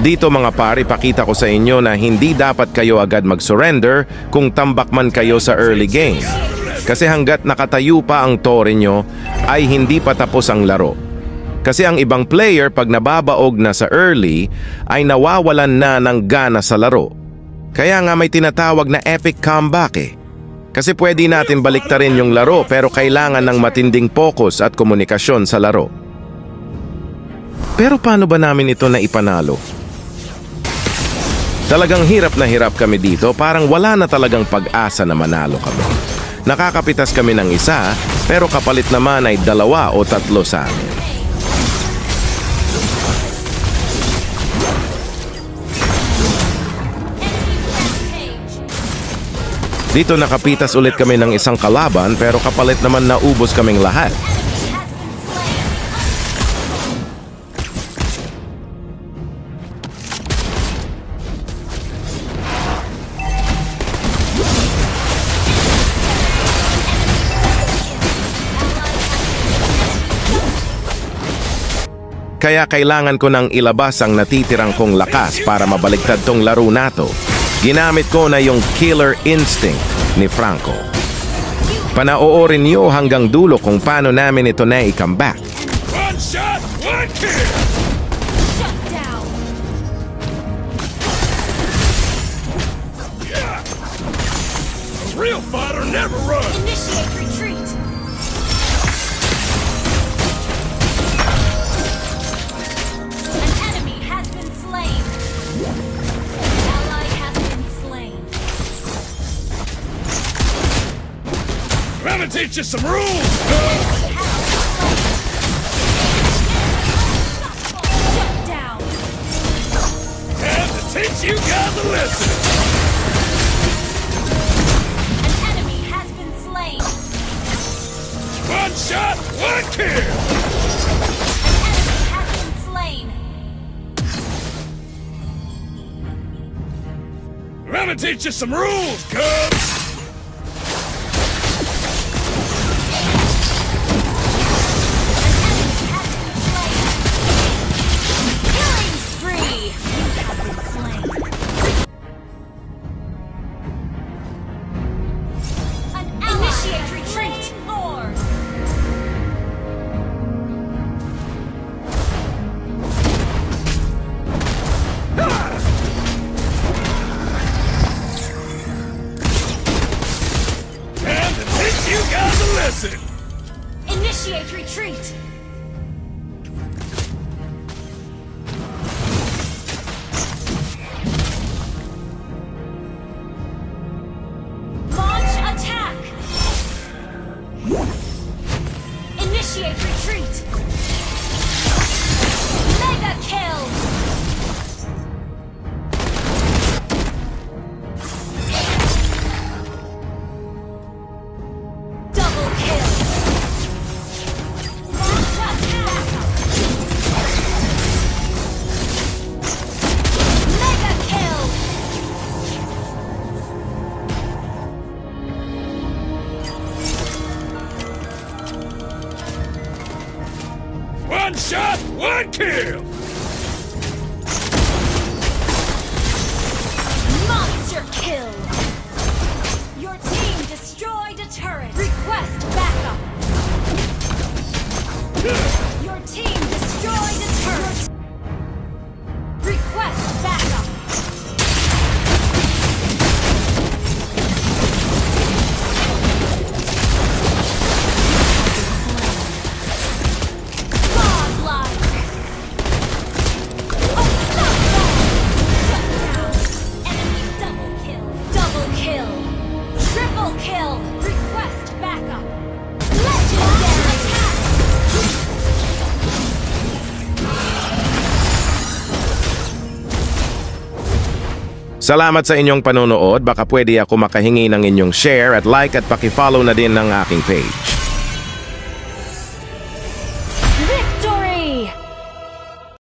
Dito mga pare, pakita ko sa inyo na hindi dapat kayo agad mag-surrender kung tambak man kayo sa early game. Kasi hanggat nakatayo pa ang tore nyo, ay hindi pa tapos ang laro. Kasi ang ibang player pag nababaog na sa early, ay nawawalan na ng gana sa laro. Kaya nga may tinatawag na epic comeback eh. Kasi pwede natin baliktarin yung laro pero kailangan ng matinding focus at komunikasyon sa laro. Pero paano ba namin ito na ipanalo? Talagang hirap na hirap kami dito, parang wala na talagang pag-asa na manalo kami. Nakakapitas kami ng isa, pero kapalit naman ay 2 o 3 sa amin. Dito nakapitas ulit kami ng isang kalaban, pero kapalit naman naubos kaming lahat. Kaya kailangan ko nang ilabas ang natitirang kong lakas para mabaliktad tong laro nato. Ginamit ko na yung killer instinct ni Franco. Panoorin niyo hanggang dulo kung paano namin ito na i-comeback. One shot, one kill! Shut down! Yeah. A real fighter never runs! Initiate retreat! An enemy has been slain! An ally has been slain! I'm gonna teach you some rules, cuz! Shut down! Have to teach you guys a lesson! An enemy has been slain! One shot, one kill! An enemy has been slain! I'm gonna teach you some rules, cuz! Killing spree! You have been slain! An initiate retreat! Lord! Time to teach you guys a lesson! Initiate retreat! Launch attack! Initiate retreat! Mega kill! Double kill! Launch attack! Mega kill! One shot, one kill! Monster kill! Your team destroyed a turret! Request backup! Your team destroyed a turret! Request backup! Godlike! Unstoppable! Shut down! Enemy double kill! Double kill! Triple kill! Request backup! Legendary attack! Salamat sa inyong panonood. Baka pwede ako makahingi ng inyong share at like at paki-follow na din ng aking page.